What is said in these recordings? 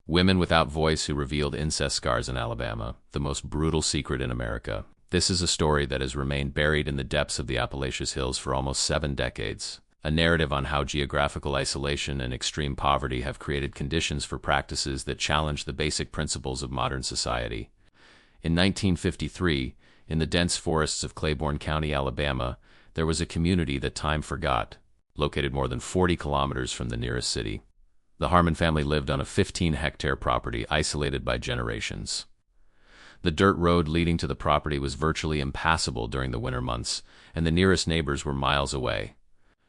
Women Without Voice Who Revealed Incest Scars in Alabama, the most brutal secret in America. This is a story that has remained buried in the depths of the Appalachian Hills for almost 7 decades. A narrative on how geographical isolation and extreme poverty have created conditions for practices that challenge the basic principles of modern society. In 1953, in the dense forests of Claiborne County, Alabama, there was a community that time forgot, located more than 40 kilometers from the nearest city. The Harmon family lived on a 15-hectare property isolated by generations. The dirt road leading to the property was virtually impassable during the winter months, and the nearest neighbors were miles away.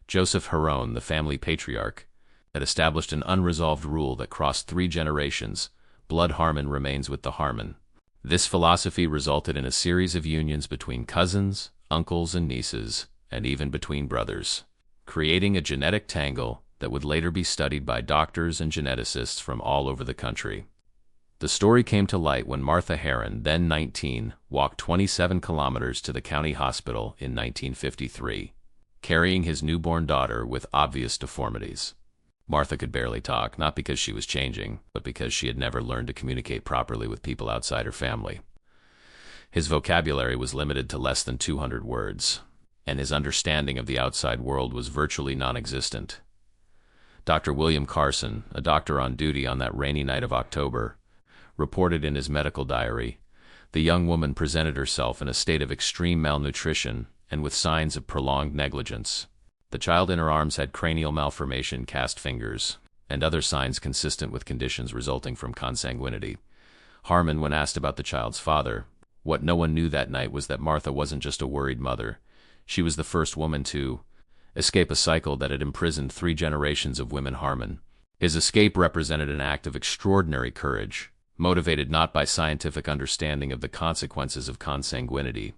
Joseph Harmon, the family patriarch, had established an unresolved rule that crossed 3 generations: blood Harmon remains with the Harmon. This philosophy resulted in a series of unions between cousins, uncles, and nieces, and even between brothers, creating a genetic tangle that would later be studied by doctors and geneticists from all over the country. The story came to light when Martha Heron, then 19, walked 27 kilometers to the county hospital in 1953, carrying his newborn daughter with obvious deformities. Martha could barely talk, not because she was changing, but because she had never learned to communicate properly with people outside her family. His vocabulary was limited to less than 200 words, and his understanding of the outside world was virtually non-existent. Dr. William Carson, a doctor on duty on that rainy night of October, reported in his medical diary, the young woman presented herself in a state of extreme malnutrition and with signs of prolonged negligence. The child in her arms had cranial malformation, cast fingers, and other signs consistent with conditions resulting from consanguinity. Harmon, when asked about the child's father, what no one knew that night was that Martha wasn't just a worried mother. She was the first woman to escape a cycle that had imprisoned 3 generations of women Harmon. His escape represented an act of extraordinary courage, motivated not by scientific understanding of the consequences of consanguinity,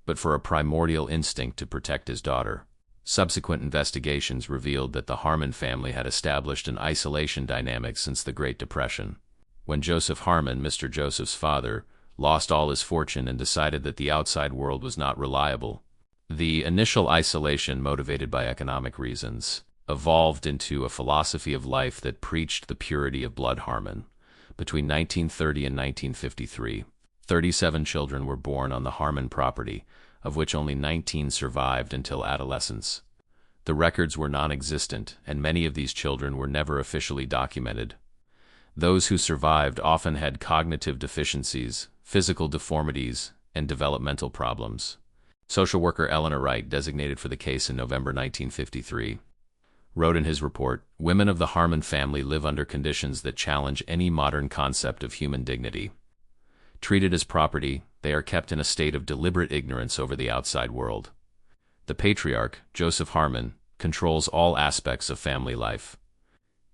but for a primordial instinct to protect his daughter. Subsequent investigations revealed that the Harmon family had established an isolation dynamic since the Great Depression. When Joseph Harmon, Mr. Joseph's father, lost all his fortune and decided that the outside world was not reliable, the initial isolation, motivated by economic reasons, evolved into a philosophy of life that preached the purity of blood Harmon. Between 1930 and 1953, 37 children were born on the Harmon property, of which only 19 survived until adolescence. The records were non-existent, and many of these children were never officially documented. Those who survived often had cognitive deficiencies, physical deformities, and developmental problems. Social worker Eleanor Wright, designated for the case in November 1953, wrote in his report, "Women of the Harmon family live under conditions that challenge any modern concept of human dignity. Treated as property, they are kept in a state of deliberate ignorance over the outside world. The patriarch, Joseph Harmon, controls all aspects of family life,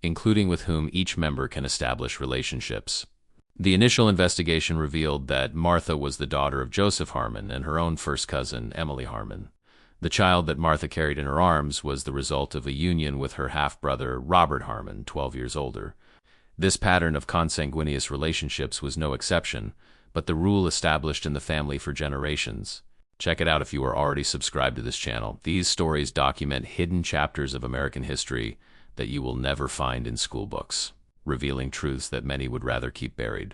including with whom each member can establish relationships." The initial investigation revealed that Martha was the daughter of Joseph Harmon and her own first cousin, Emily Harmon. The child that Martha carried in her arms was the result of a union with her half-brother, Robert Harmon, 12 years older. This pattern of consanguineous relationships was no exception, but the rule established in the family for generations. Check it out if you are already subscribed to this channel. These stories document hidden chapters of American history that you will never find in school books, revealing truths that many would rather keep buried.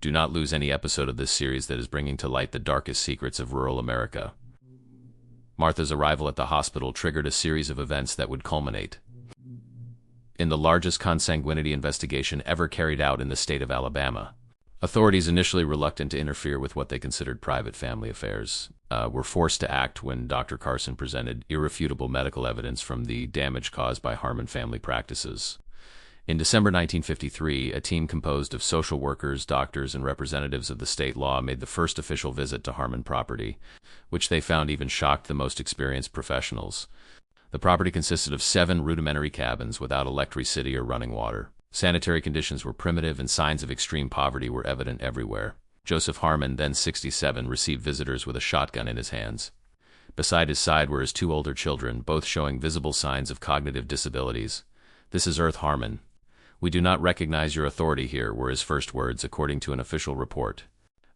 Do not lose any episode of this series that is bringing to light the darkest secrets of rural America. Martha's arrival at the hospital triggered a series of events that would culminate in the largest consanguinity investigation ever carried out in the state of Alabama. Authorities, initially reluctant to interfere with what they considered private family affairs, were forced to act when Dr. Carson presented irrefutable medical evidence from the damage caused by Harmon family practices. In December 1953, a team composed of social workers, doctors, and representatives of the state law made the first official visit to Harmon property, which they found even shocked the most experienced professionals. The property consisted of 7 rudimentary cabins without electricity or running water. Sanitary conditions were primitive, and signs of extreme poverty were evident everywhere. Joseph Harmon, then 67, received visitors with a shotgun in his hands. Beside his side were his 2 older children, both showing visible signs of cognitive disabilities. "This is Earth Harmon. We do not recognize your authority here," were his first words, according to an official report.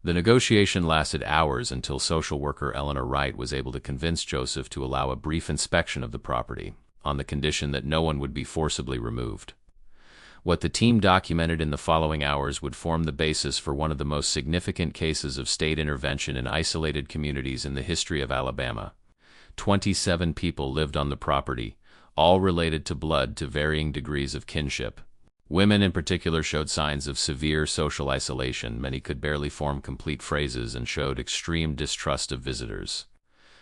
The negotiation lasted hours until social worker Eleanor Wright was able to convince Joseph to allow a brief inspection of the property, on the condition that no one would be forcibly removed. What the team documented in the following hours would form the basis for one of the most significant cases of state intervention in isolated communities in the history of Alabama. 27 people lived on the property, all related to blood to varying degrees of kinship. Women in particular showed signs of severe social isolation. Many could barely form complete phrases and showed extreme distrust of visitors.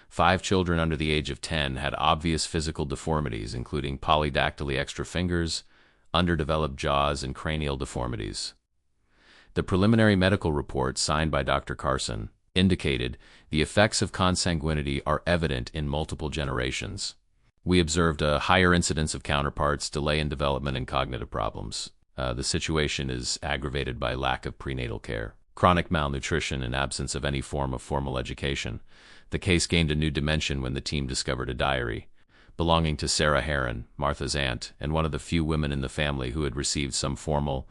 5 children under the age of 10 had obvious physical deformities, including polydactyly extra fingers, underdeveloped jaws, and cranial deformities. The preliminary medical report, signed by Dr. Carson, indicated the effects of consanguinity are evident in multiple generations. We observed a higher incidence of counterparts, delay in development, and cognitive problems. The situation is aggravated by lack of prenatal care, chronic malnutrition, and absence of any form of formal education. The case gained a new dimension when the team discovered a diary belonging to Sarah Harron, Martha's aunt, and one of the few women in the family who had received some formal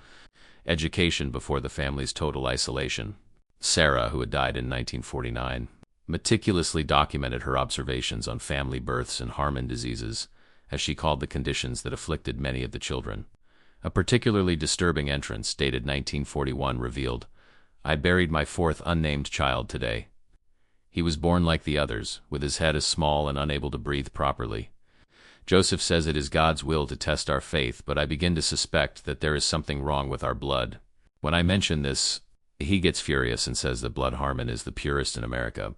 education before the family's total isolation. Sarah, who had died in 1949, meticulously documented her observations on family births and Harmon diseases, as she called the conditions that afflicted many of the children. A particularly disturbing entrance, dated 1941, revealed, "I buried my 4th unnamed child today. He was born like the others, with his head as small and unable to breathe properly. Joseph says it is God's will to test our faith, but I begin to suspect that there is something wrong with our blood. When I mention this, he gets furious and says that blood Harmon is the purest in America."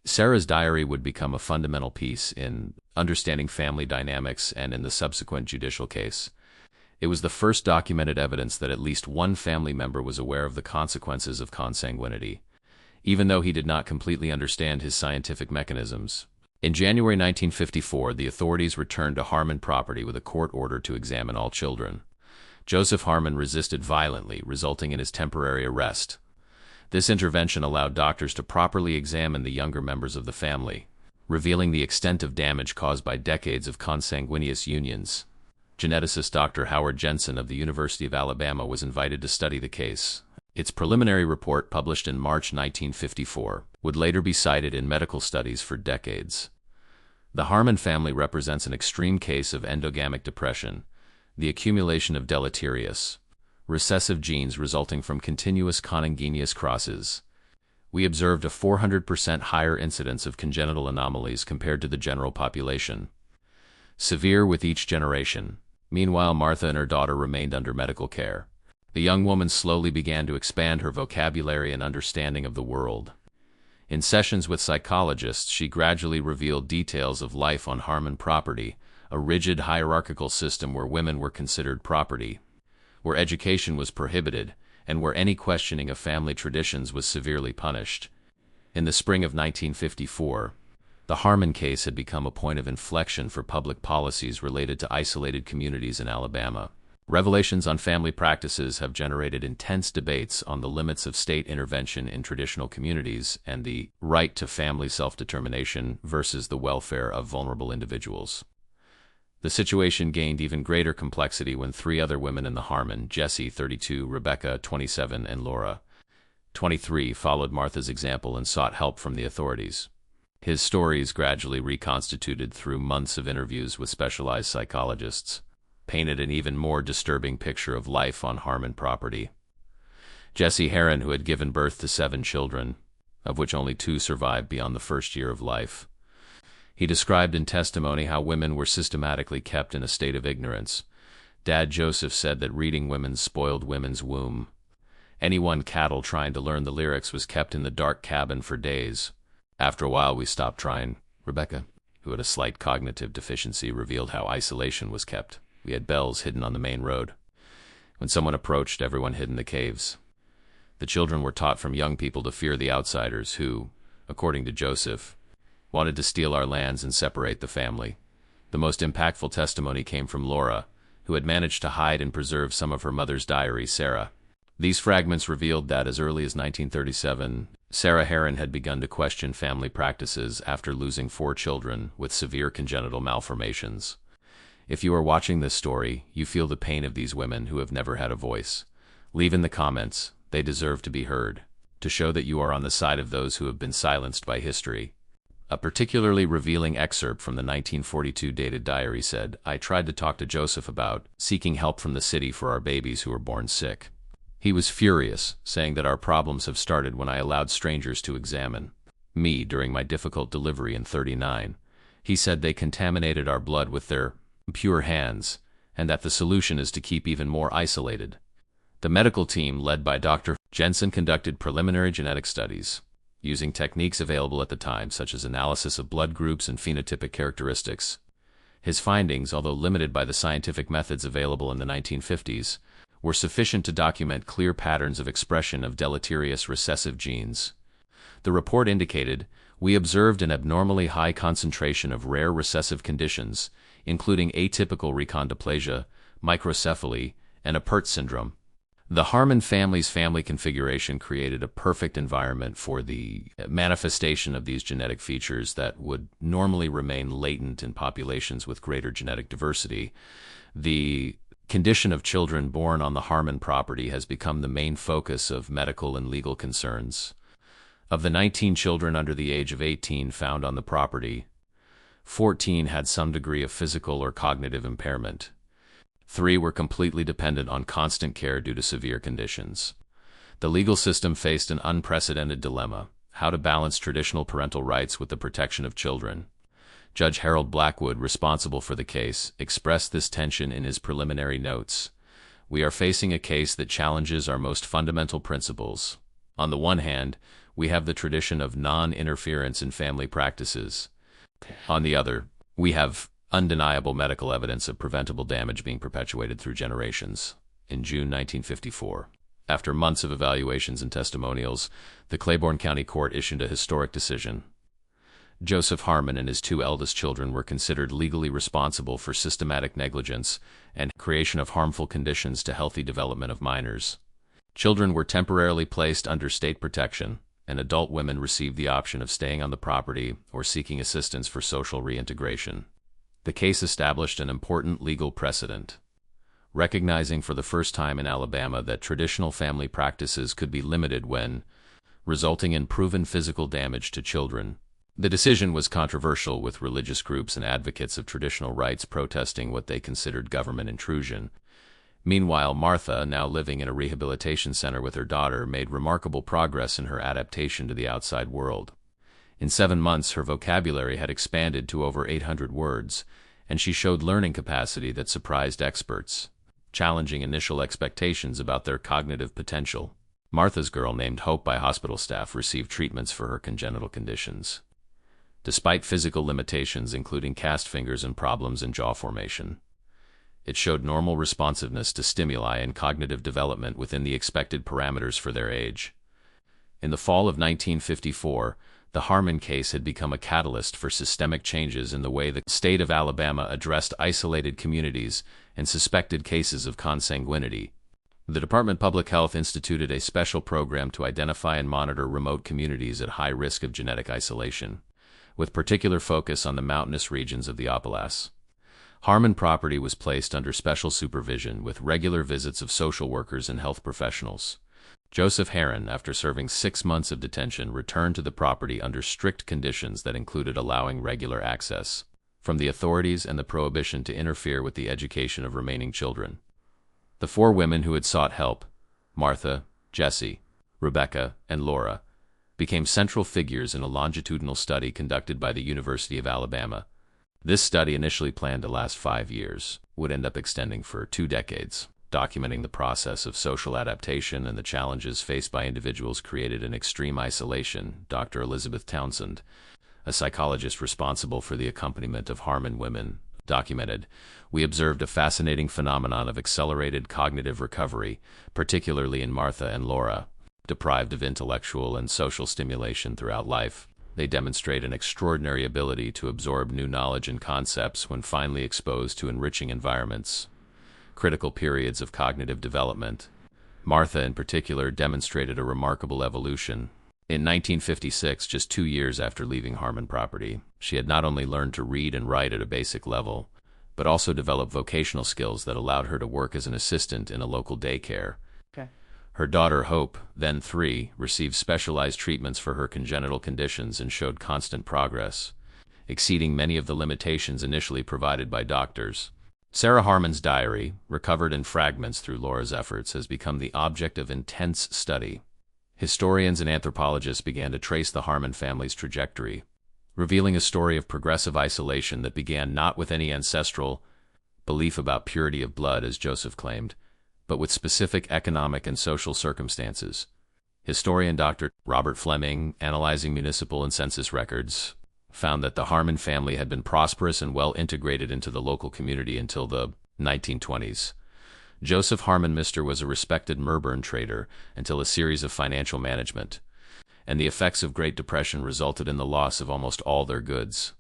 Sarah's diary would become a fundamental piece in understanding family dynamics and in the subsequent judicial case. It was the first documented evidence that at least one family member was aware of the consequences of consanguinity, even though he did not completely understand his scientific mechanisms. In January 1954, the authorities returned to Harmon property with a court order to examine all children. Joseph Harmon resisted violently, resulting in his temporary arrest. This intervention allowed doctors to properly examine the younger members of the family, revealing the extent of damage caused by decades of consanguineous unions. Geneticist Dr. Howard Jensen of the University of Alabama was invited to study the case. Its preliminary report, published in March 1954, would later be cited in medical studies for decades. The Harmon family represents an extreme case of endogamic depression, the accumulation of deleterious, recessive genes resulting from continuous consanguineous crosses. We observed a 400% higher incidence of congenital anomalies compared to the general population, severe with each generation. Meanwhile, Martha and her daughter remained under medical care. The young woman slowly began to expand her vocabulary and understanding of the world. In sessions with psychologists, she gradually revealed details of life on Harmon property, a rigid hierarchical system where women were considered property, where education was prohibited, and where any questioning of family traditions was severely punished. In the spring of 1954, the Harmon case had become a point of inflection for public policies related to isolated communities in Alabama. Revelations on family practices have generated intense debates on the limits of state intervention in traditional communities and the right to family self-determination versus the welfare of vulnerable individuals. The situation gained even greater complexity when 3 other women in the Harmon, Jessie, 32, Rebecca, 27, and Laura, 23, followed Martha's example and sought help from the authorities. His stories, gradually reconstituted through months of interviews with specialized psychologists, painted an even more disturbing picture of life on Harmon property. Jessie Harron, who had given birth to 7 children, of which only 2 survived beyond the first year of life. He described in testimony how women were systematically kept in a state of ignorance. Dad Joseph said that reading women spoiled women's womb. Anyone cattle trying to learn the lyrics was kept in the dark cabin for days. After a while, we stopped trying. Rebecca, who had a slight cognitive deficiency, revealed how isolation was kept. We had bells hidden on the main road. When someone approached, everyone hid in the caves. The children were taught from young people to fear the outsiders who, according to Joseph, wanted to steal our lands and separate the family. The most impactful testimony came from Laura, who had managed to hide and preserve some of her mother's diary, Sarah. These fragments revealed that as early as 1937, Sarah Harron had begun to question family practices after losing 4 children with severe congenital malformations. If you are watching this story, you feel the pain of these women who have never had a voice. Leave in the comments, they deserve to be heard, to show that you are on the side of those who have been silenced by history. A particularly revealing excerpt from the 1942 dated diary said, "I tried to talk to Joseph about seeking help from the city for our babies who were born sick. He was furious, saying that our problems have started when I allowed strangers to examine me during my difficult delivery in 39. He said they contaminated our blood with their pure hands, and that the solution is to keep even more isolated." The medical team, led by Dr. Jensen, conducted preliminary genetic studies, using techniques available at the time, such as analysis of blood groups and phenotypic characteristics. His findings, although limited by the scientific methods available in the 1950s, were sufficient to document clear patterns of expression of deleterious recessive genes. The report indicated, "We observed an abnormally high concentration of rare recessive conditions, including atypical rechondroplasia, microcephaly, and a Pert syndrome." The Harmon family's family configuration created a perfect environment for the manifestation of these genetic features that would normally remain latent in populations with greater genetic diversity. The condition of children born on the Harmon property has become the main focus of medical and legal concerns. Of the 19 children under the age of 18 found on the property, 14 had some degree of physical or cognitive impairment. 3 were completely dependent on constant care due to severe conditions. The legal system faced an unprecedented dilemma: how to balance traditional parental rights with the protection of children. Judge Harold Blackwood, responsible for the case, expressed this tension in his preliminary notes. "We are facing a case that challenges our most fundamental principles. On the one hand, we have the tradition of non-interference in family practices. On the other, we have undeniable medical evidence of preventable damage being perpetuated through generations." In June 1954, after months of evaluations and testimonials, the Claiborne County Court issued a historic decision. Joseph Harmon and his 2 eldest children were considered legally responsible for systematic negligence and creation of harmful conditions to healthy development of minors. Children were temporarily placed under state protection, and adult women received the option of staying on the property or seeking assistance for social reintegration. The case established an important legal precedent, recognizing for the first time in Alabama that traditional family practices could be limited when resulting in proven physical damage to children. The decision was controversial, with religious groups and advocates of traditional rights protesting what they considered government intrusion. Meanwhile, Martha, now living in a rehabilitation center with her daughter, made remarkable progress in her adaptation to the outside world. In 7 months, her vocabulary had expanded to over 800 words, and she showed learning capacity that surprised experts, challenging initial expectations about their cognitive potential. Martha's girl, named Hope by hospital staff, received treatments for her congenital conditions. Despite physical limitations, including cast fingers and problems in jaw formation, it showed normal responsiveness to stimuli and cognitive development within the expected parameters for their age. In the fall of 1954, the Harmon case had become a catalyst for systemic changes in the way the state of Alabama addressed isolated communities and suspected cases of consanguinity. The Department of Public Health instituted a special program to identify and monitor remote communities at high risk of genetic isolation, with particular focus on the mountainous regions of the Appalachians. Harmon property was placed under special supervision, with regular visits of social workers and health professionals. Joseph Harron, after serving 6 months of detention, returned to the property under strict conditions that included allowing regular access from the authorities and the prohibition to interfere with the education of remaining children. The 4 women who had sought help, Martha, Jessie, Rebecca, and Laura, became central figures in a longitudinal study conducted by the University of Alabama. This study, initially planned to last 5 years, would end up extending for 2 decades. Documenting the process of social adaptation and the challenges faced by individuals created in extreme isolation. Dr. Elizabeth Townsend, a psychologist responsible for the accompaniment of Harmon women, documented, "We observed a fascinating phenomenon of accelerated cognitive recovery, particularly in Martha and Laura. Deprived of intellectual and social stimulation throughout life, they demonstrate an extraordinary ability to absorb new knowledge and concepts when finally exposed to enriching environments. Critical periods of cognitive development. Martha, in particular, demonstrated a remarkable evolution. In 1956, just 2 years after leaving Harmon property, she had not only learned to read and write at a basic level, but also developed vocational skills that allowed her to work as an assistant in a local daycare. Okay. Her daughter Hope, then 3, received specialized treatments for her congenital conditions and showed constant progress, exceeding many of the limitations initially provided by doctors. Sarah Harmon's diary, recovered in fragments through Laura's efforts, has become the object of intense study. Historians and anthropologists began to trace the Harmon family's trajectory, revealing a story of progressive isolation that began not with any ancestral belief about purity of blood, as Joseph claimed, but with specific economic and social circumstances. Historian Dr. Robert Fleming, analyzing municipal and census records, found that the Harmon family had been prosperous and well integrated into the local community until the 1920s. Joseph Harmon Mister was a respected Melbourne trader until a series of financial management, and the effects of Great Depression resulted in the loss of almost all their goods.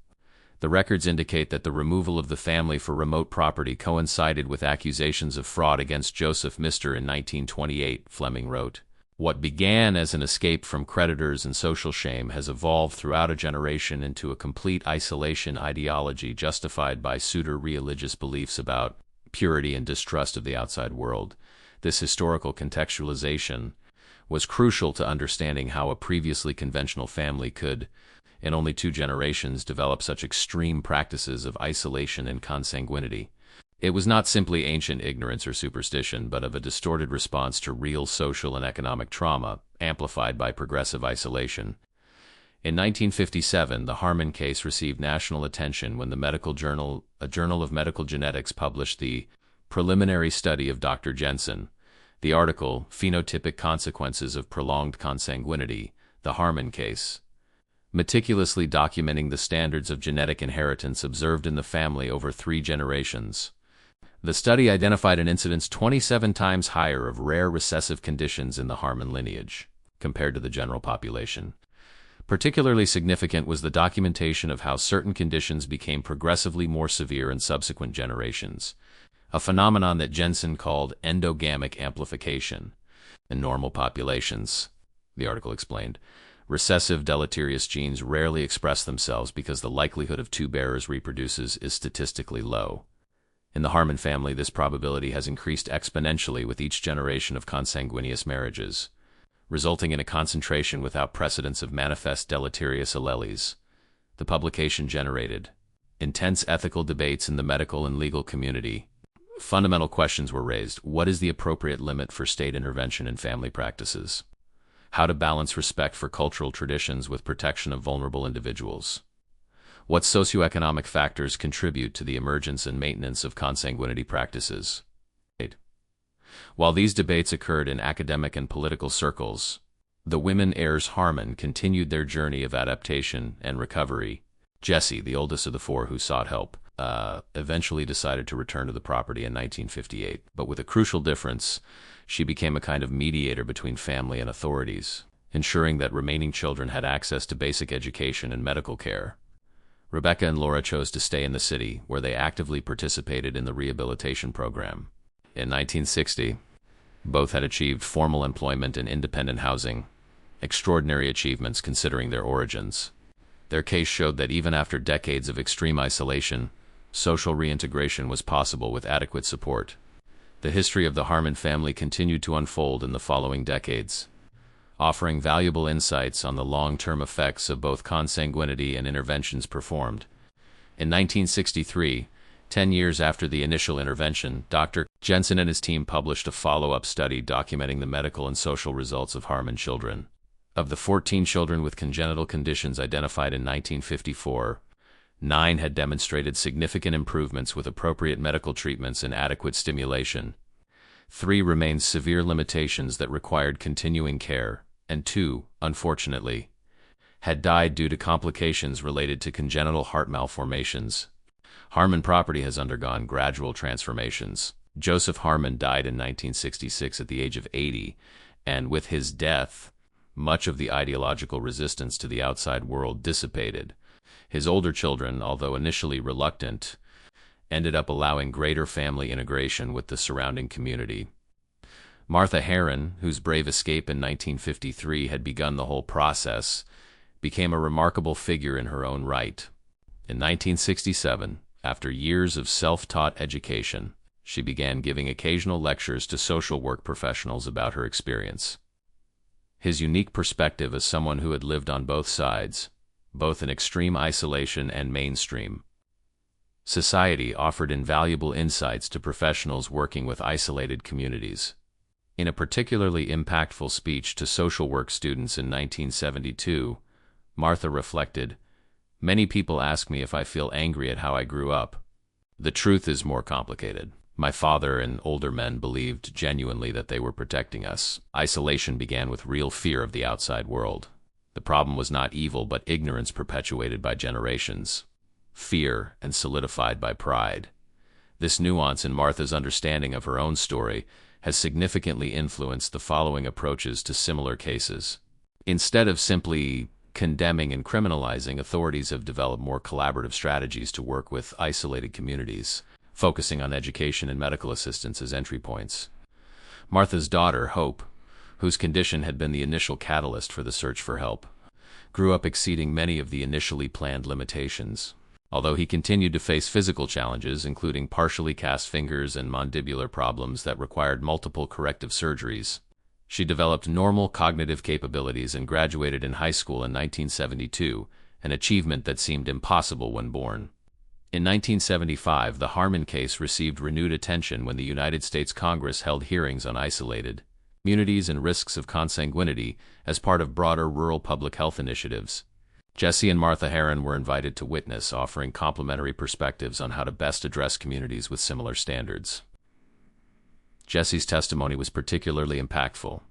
The records indicate that the removal of the family for remote property coincided with accusations of fraud against Joseph Mister in 1928, Fleming wrote. What began as an escape from creditors and social shame has evolved throughout a generation into a complete isolation ideology justified by pseudo-religious beliefs about purity and distrust of the outside world. This historical contextualization was crucial to understanding how a previously conventional family could, in only 2 generations, develop such extreme practices of isolation and consanguinity. It was not simply ancient ignorance or superstition, but of a distorted response to real social and economic trauma, amplified by progressive isolation. In 1957, the Harmon case received national attention when the medical journal, a journal of medical genetics, published the preliminary study of Dr. Jensen. The article, Phenotypic Consequences of Prolonged Consanguinity, the Harmon case, meticulously documenting the standards of genetic inheritance observed in the family over 3 generations. The study identified an incidence 27 times higher of rare recessive conditions in the Harmon lineage, compared to the general population. Particularly significant was the documentation of how certain conditions became progressively more severe in subsequent generations, a phenomenon that Jensen called endogamic amplification. In normal populations, the article explained, recessive deleterious genes rarely express themselves because the likelihood of 2 bearers reproduces is statistically low. In the Harmon family, this probability has increased exponentially with each generation of consanguineous marriages, resulting in a concentration without precedents of manifest deleterious alleles. The publication generated intense ethical debates in the medical and legal community. Fundamental questions were raised. What is the appropriate limit for state intervention in family practices? How to balance respect for cultural traditions with protection of vulnerable individuals? What socioeconomic factors contribute to the emergence and maintenance of consanguinity practices? While these debates occurred in academic and political circles, the women heirs Harmon continued their journey of adaptation and recovery. Jessie, the oldest of the 4 who sought help, eventually decided to return to the property in 1958, but with a crucial difference: she became a kind of mediator between family and authorities, ensuring that remaining children had access to basic education and medical care. Rebecca and Laura chose to stay in the city, where they actively participated in the rehabilitation program. In 1960, both had achieved formal employment in independent housing, extraordinary achievements considering their origins. Their case showed that even after decades of extreme isolation, social reintegration was possible with adequate support. The history of the Harmon family continued to unfold in the following decades, offering valuable insights on the long-term effects of both consanguinity and interventions performed. In 1963, 10 years after the initial intervention, Dr. Jensen and his team published a follow-up study documenting the medical and social results of Harmon children. Of the 14 children with congenital conditions identified in 1954, 9 had demonstrated significant improvements with appropriate medical treatments and adequate stimulation. 3 remained severe limitations that required continuing care, and 2, unfortunately, had died due to complications related to congenital heart malformations. Harmon property has undergone gradual transformations. Joseph Harmon died in 1966 at the age of 80, and with his death, much of the ideological resistance to the outside world dissipated. His older children, although initially reluctant, ended up allowing greater family integration with the surrounding community. Martha Heron, whose brave escape in 1953 had begun the whole process, became a remarkable figure in her own right. In 1967, after years of self-taught education, she began giving occasional lectures to social work professionals about her experience. His unique perspective as someone who had lived on both sides, both in extreme isolation and mainstream society, offered invaluable insights to professionals working with isolated communities. In a particularly impactful speech to social work students in 1972, Martha reflected, "Many people ask me if I feel angry at how I grew up. The truth is more complicated. My father and older men believed genuinely that they were protecting us. Isolation began with real fear of the outside world. The problem was not evil, but ignorance perpetuated by generations, fear, and solidified by pride." This nuance in Martha's understanding of her own story has significantly influenced the following approaches to similar cases. Instead of simply condemning and criminalizing, authorities have developed more collaborative strategies to work with isolated communities, focusing on education and medical assistance as entry points. Martha's daughter, Hope, whose condition had been the initial catalyst for the search for help, grew up exceeding many of the initially planned limitations. Although he continued to face physical challenges, including partially cast fingers and mandibular problems that required multiple corrective surgeries, she developed normal cognitive capabilities and graduated in high school in 1972, an achievement that seemed impossible when born. In 1975, the Harmon case received renewed attention when the United States Congress held hearings on isolated communities and risks of consanguinity as part of broader rural public health initiatives. Jesse and Martha Harron were invited to witness, offering complementary perspectives on how to best address communities with similar standards. Jesse's testimony was particularly impactful.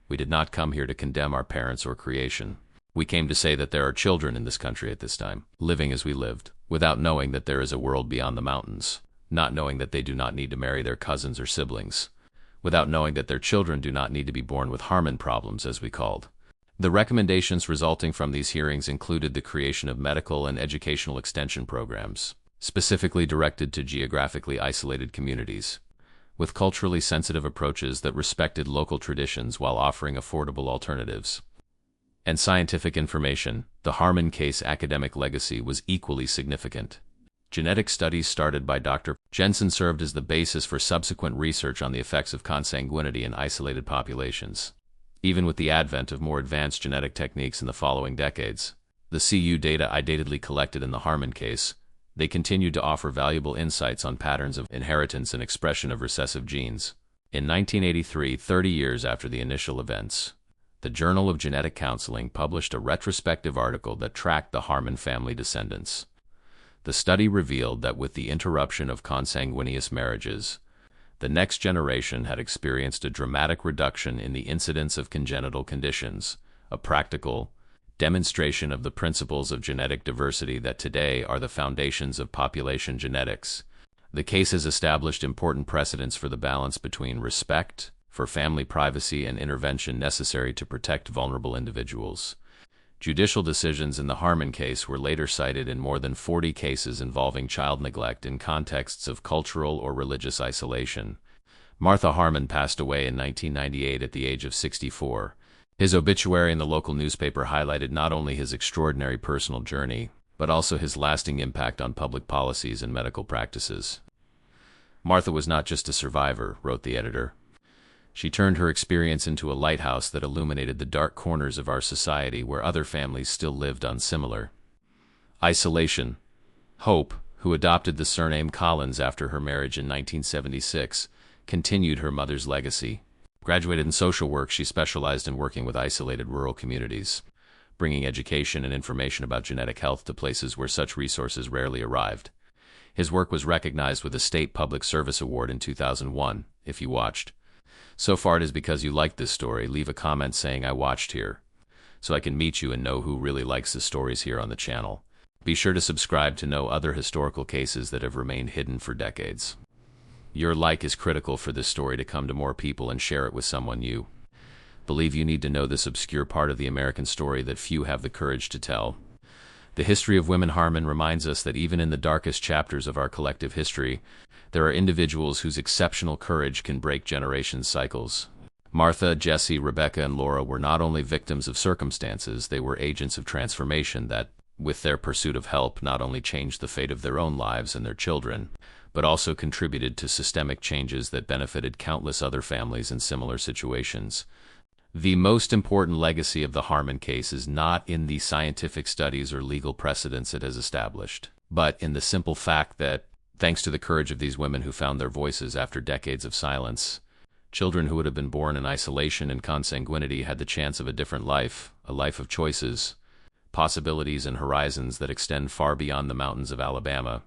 "We did not come here to condemn our parents or creation. We came to say that there are children in this country at this time, living as we lived, without knowing that there is a world beyond the mountains, not knowing that they do not need to marry their cousins or siblings, without knowing that their children do not need to be born with Harmon problems, as we called." The recommendations resulting from these hearings included the creation of medical and educational extension programs, specifically directed to geographically isolated communities, with culturally sensitive approaches that respected local traditions while offering affordable alternatives. And scientific information. The Harmon case academic legacy was equally significant. Genetic studies started by Dr. Jensen served as the basis for subsequent research on the effects of consanguinity in isolated populations. Even with the advent of more advanced genetic techniques in the following decades, the CU data identically collected in the Harmon case, they continued to offer valuable insights on patterns of inheritance and expression of recessive genes. In 1983, 30 years after the initial events, the Journal of Genetic Counseling published a retrospective article that tracked the Harmon family descendants. The study revealed that with the interruption of consanguineous marriages, the next generation had experienced a dramatic reduction in the incidence of congenital conditions, a practical demonstration of the principles of genetic diversity that today are the foundations of population genetics. The case has established important precedents for the balance between respect for family privacy and intervention necessary to protect vulnerable individuals. Judicial decisions in the Harmon case were later cited in more than 40 cases involving child neglect in contexts of cultural or religious isolation. Martha Harmon passed away in 1998 at the age of 64. His obituary in the local newspaper highlighted not only his extraordinary personal journey, but also his lasting impact on public policies and medical practices. "Martha was not just a survivor," wrote the editor. "She turned her experience into a lighthouse that illuminated the dark corners of our society where other families still lived on similar isolation." Hope, who adopted the surname Collins after her marriage in 1976, continued her mother's legacy. Graduated in social work, she specialized in working with isolated rural communities, bringing education and information about genetic health to places where such resources rarely arrived. His work was recognized with a State Public Service Award in 2001. If you watched so far, it is because you liked this story. Leave a comment saying "I watched here," so I can meet you and know who really likes the stories here on the channel. Be sure to subscribe to know other historical cases that have remained hidden for decades. Your like is critical for this story to come to more people, and share it with someone you believe you need to know this obscure part of the American story that few have the courage to tell. The history of women Harmon reminds us that even in the darkest chapters of our collective history, there are individuals whose exceptional courage can break generation cycles. Martha, Jesse, Rebecca, and Laura were not only victims of circumstances, they were agents of transformation that, with their pursuit of help, not only changed the fate of their own lives and their children, but also contributed to systemic changes that benefited countless other families in similar situations. The most important legacy of the Harmon case is not in the scientific studies or legal precedents it has established, but in the simple fact that, thanks to the courage of these women who found their voices after decades of silence, children who would have been born in isolation and consanguinity had the chance of a different life, a life of choices, possibilities and horizons that extend far beyond the mountains of Alabama.